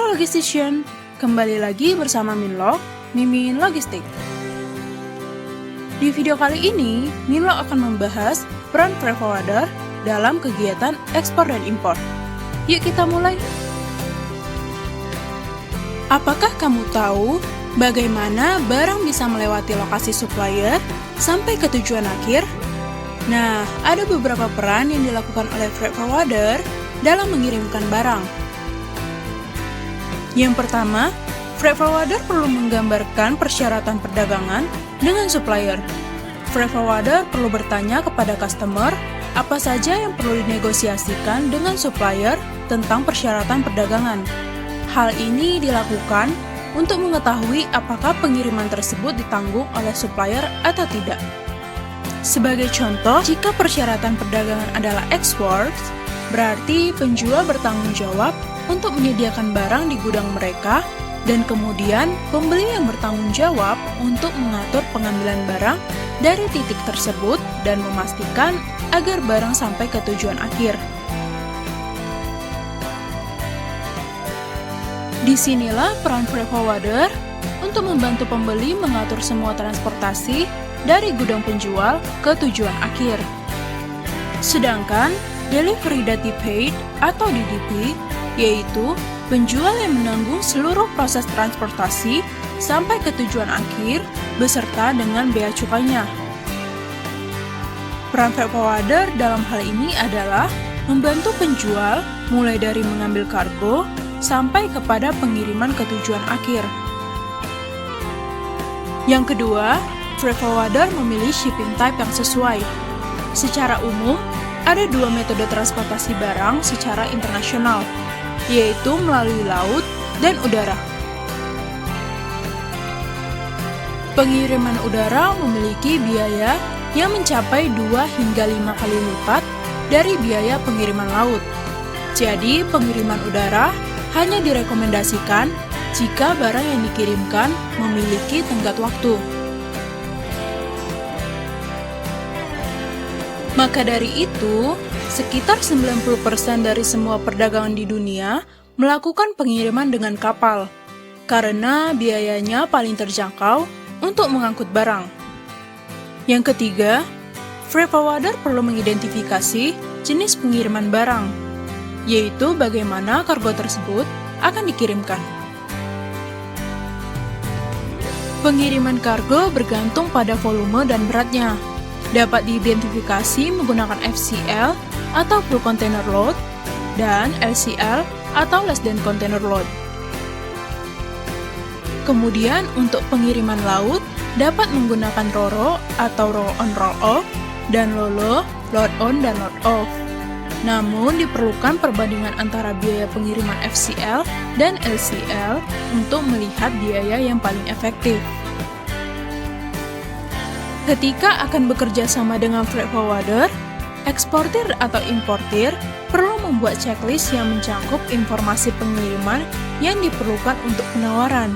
Halo Logistician, kembali lagi bersama Minlog, Mimin Logistik. Di video kali ini, Minlog akan membahas peran freight forwarder dalam kegiatan ekspor dan impor. Yuk kita mulai. Apakah kamu tahu bagaimana barang bisa melewati lokasi supplier sampai ke tujuan akhir? Nah, ada beberapa peran yang dilakukan oleh freight forwarder dalam mengirimkan barang. Yang pertama, freight forwarder perlu menggambarkan persyaratan perdagangan dengan supplier. Freight forwarder perlu bertanya kepada customer apa saja yang perlu dinegosiasikan dengan supplier tentang persyaratan perdagangan. Hal ini dilakukan untuk mengetahui apakah pengiriman tersebut ditanggung oleh supplier atau tidak. Sebagai contoh, jika persyaratan perdagangan adalah export, berarti penjual bertanggung jawab untuk menyediakan barang di gudang mereka, dan kemudian pembeli yang bertanggung jawab untuk mengatur pengambilan barang dari titik tersebut dan memastikan agar barang sampai ke tujuan akhir. Disinilah peran freight forwarder untuk membantu pembeli mengatur semua transportasi dari gudang penjual ke tujuan akhir. Sedangkan Delivery Duty Paid atau DDP yaitu penjual yang menanggung seluruh proses transportasi sampai ke tujuan akhir beserta dengan bea cukainya. Peran freight forwarder dalam hal ini adalah membantu penjual mulai dari mengambil kargo sampai kepada pengiriman ke tujuan akhir. Yang kedua, freight forwarder memilih shipping type yang sesuai. Secara umum, ada dua metode transportasi barang secara internasional, yaitu melalui laut dan udara. Pengiriman udara memiliki biaya yang mencapai 2 hingga 5 kali lipat dari biaya pengiriman laut. Jadi, pengiriman udara hanya direkomendasikan jika barang yang dikirimkan memiliki tenggat waktu. Maka dari itu, sekitar 90% dari semua perdagangan di dunia melakukan pengiriman dengan kapal, karena biayanya paling terjangkau untuk mengangkut barang. Yang ketiga, freight forwarder perlu mengidentifikasi jenis pengiriman barang, yaitu bagaimana kargo tersebut akan dikirimkan. Pengiriman kargo bergantung pada volume dan beratnya. Dapat diidentifikasi menggunakan FCL atau full container load dan LCL atau less than container load. Kemudian untuk pengiriman laut dapat menggunakan RoRo atau roll on roll off dan LOLO, load on dan load off. Namun diperlukan perbandingan antara biaya pengiriman FCL dan LCL untuk melihat biaya yang paling efektif. Ketika akan bekerja sama dengan freight forwarder, eksportir atau importir perlu membuat checklist yang mencakup informasi pengiriman yang diperlukan untuk penawaran.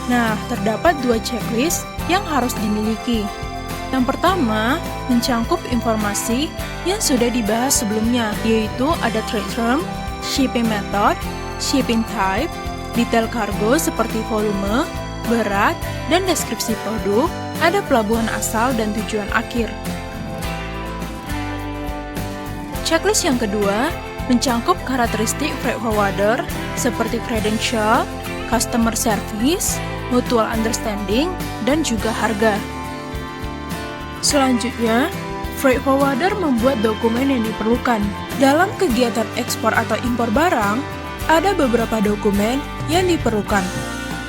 Nah, terdapat 2 checklist yang harus dimiliki. Yang pertama, mencakup informasi yang sudah dibahas sebelumnya, yaitu ada trade term, shipping method, shipping type, detail kargo seperti volume, berat, dan deskripsi produk, ada pelabuhan asal dan tujuan akhir. Checklist yang kedua mencakup karakteristik freight forwarder seperti credential, customer service, mutual understanding, dan juga harga. Selanjutnya, freight forwarder membuat dokumen yang diperlukan. Dalam kegiatan ekspor atau impor barang, ada beberapa dokumen yang diperlukan,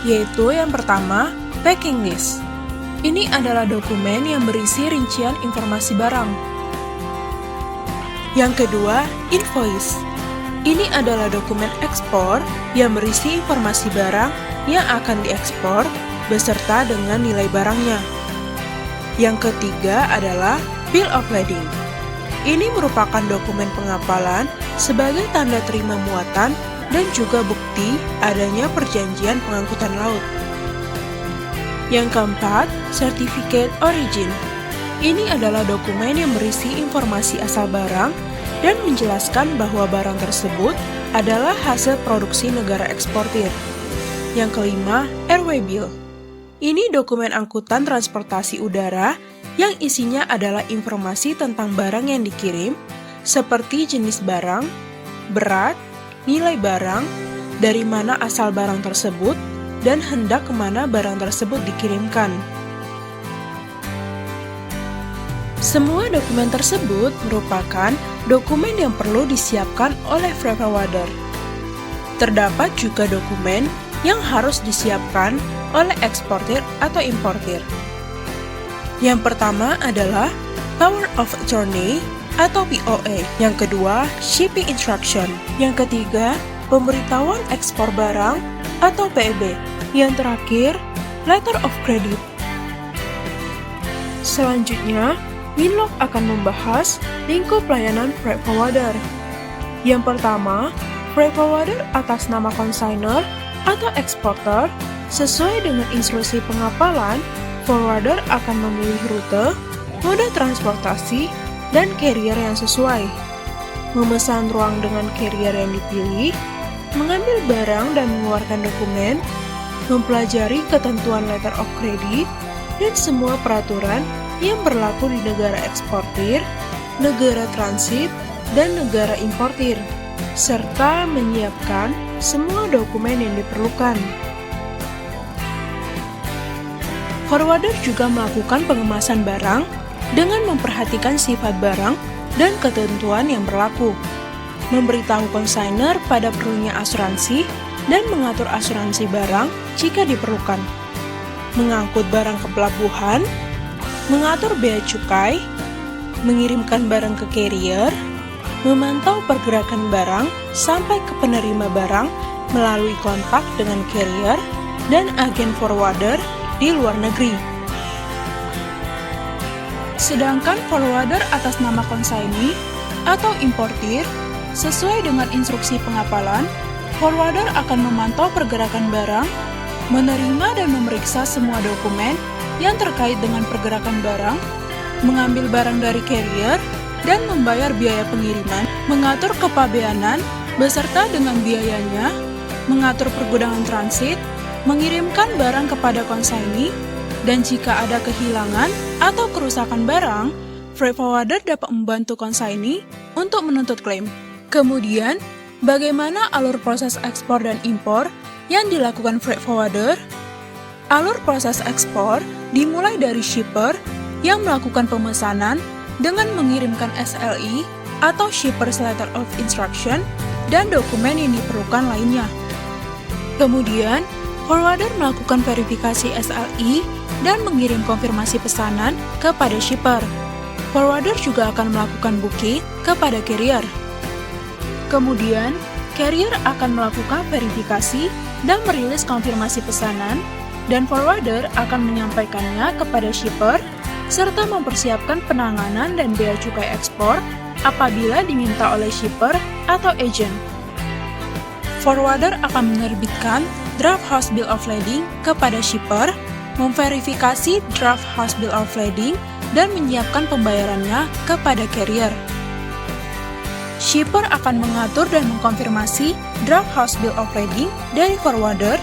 yaitu yang pertama, packing list. Ini adalah dokumen yang berisi rincian informasi barang. Yang kedua, invoice. Ini adalah dokumen ekspor yang berisi informasi barang yang akan diekspor beserta dengan nilai barangnya. Yang ketiga adalah bill of lading. Ini merupakan dokumen pengapalan sebagai tanda terima muatan dan juga bukti adanya perjanjian pengangkutan laut. Yang keempat, Certificate Origin. Ini adalah dokumen yang berisi informasi asal barang dan menjelaskan bahwa barang tersebut adalah hasil produksi negara eksportir. Yang kelima, Airway Bill. Ini dokumen angkutan transportasi udara yang isinya adalah informasi tentang barang yang dikirim, seperti jenis barang, berat, nilai barang, dari mana asal barang tersebut, dan hendak kemana barang tersebut dikirimkan. Semua dokumen tersebut merupakan dokumen yang perlu disiapkan oleh freight forwarder. Terdapat juga dokumen yang harus disiapkan oleh eksportir atau importir. Yang pertama adalah Power of Attorney atau POA. Yang kedua, Shipping Instruction. Yang ketiga, Pemberitahuan Ekspor Barang atau PEB. Yang terakhir, Letter of Credit. Selanjutnya, Minlog akan membahas lingkup layanan freight forwarder. Yang pertama, freight forwarder atas nama consignor atau eksporter, sesuai dengan instruksi pengapalan, forwarder akan memilih rute, moda transportasi, dan carrier yang sesuai. Memesan ruang dengan carrier yang dipilih, mengambil barang dan mengeluarkan dokumen, mempelajari ketentuan letter of credit, dan semua peraturan yang berlaku di negara eksportir, negara transit, dan negara importir, serta menyiapkan semua dokumen yang diperlukan. Forwarder juga melakukan pengemasan barang dengan memperhatikan sifat barang dan ketentuan yang berlaku, memberitahu konsainer pada perlunya asuransi, dan mengatur asuransi barang jika diperlukan, mengangkut barang ke pelabuhan, mengatur bea cukai, mengirimkan barang ke carrier, memantau pergerakan barang sampai ke penerima barang melalui kontak dengan carrier dan agen forwarder di luar negeri. Sedangkan forwarder atas nama consignee atau importir, sesuai dengan instruksi pengapalan, forwarder akan memantau pergerakan barang, menerima dan memeriksa semua dokumen yang terkait dengan pergerakan barang, mengambil barang dari carrier, dan membayar biaya pengiriman, mengatur kepabeanan beserta dengan biayanya, mengatur pergudangan transit, mengirimkan barang kepada consignee, dan jika ada kehilangan atau kerusakan barang, freight forwarder dapat membantu consignee untuk menuntut klaim. Kemudian, bagaimana alur proses ekspor dan impor yang dilakukan freight forwarder? Alur proses ekspor dimulai dari shipper yang melakukan pemesanan dengan mengirimkan SLI atau Shipper's Letter of Instruction dan dokumen yang diperlukan lainnya. Kemudian, forwarder melakukan verifikasi SLI dan mengirim konfirmasi pesanan kepada shipper. Forwarder juga akan melakukan booking kepada carrier. Kemudian, carrier akan melakukan verifikasi dan merilis konfirmasi pesanan, dan forwarder akan menyampaikannya kepada shipper, serta mempersiapkan penanganan dan bea cukai ekspor apabila diminta oleh shipper atau agent. Forwarder akan menerbitkan draft house bill of lading kepada shipper, memverifikasi draft house bill of lading, dan menyiapkan pembayarannya kepada carrier. Shipper akan mengatur dan mengkonfirmasi draft house bill of lading dari forwarder,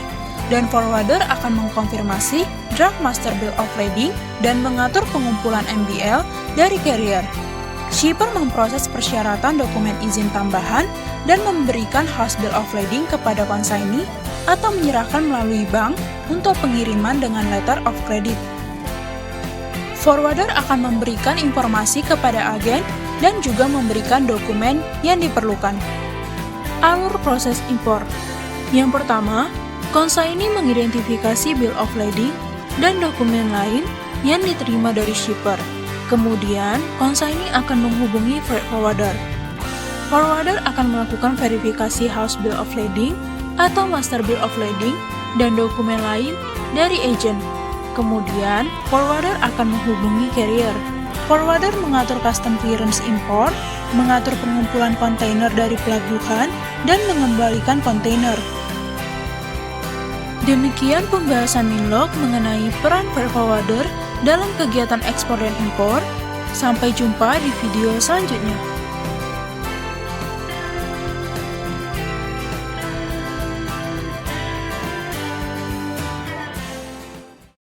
dan forwarder akan mengkonfirmasi draft master bill of lading dan mengatur pengumpulan MBL dari carrier. Shipper memproses persyaratan dokumen izin tambahan dan memberikan house bill of lading kepada consignee atau menyerahkan melalui bank untuk pengiriman dengan letter of credit. Forwarder akan memberikan informasi kepada agen dan juga memberikan dokumen yang diperlukan. Alur proses impor. Yang pertama, consignee mengidentifikasi bill of lading dan dokumen lain yang diterima dari shipper. Kemudian, consignee akan menghubungi freight forwarder. Forwarder akan melakukan verifikasi house bill of lading atau master bill of lading dan dokumen lain dari agent. Kemudian, forwarder akan menghubungi carrier. Forwarder mengatur custom clearance import, mengatur pengumpulan kontainer dari pelabuhan, dan mengembalikan kontainer. Demikian pembahasan Minlog mengenai peran freight forwarder dalam kegiatan ekspor dan impor. Sampai jumpa di video selanjutnya.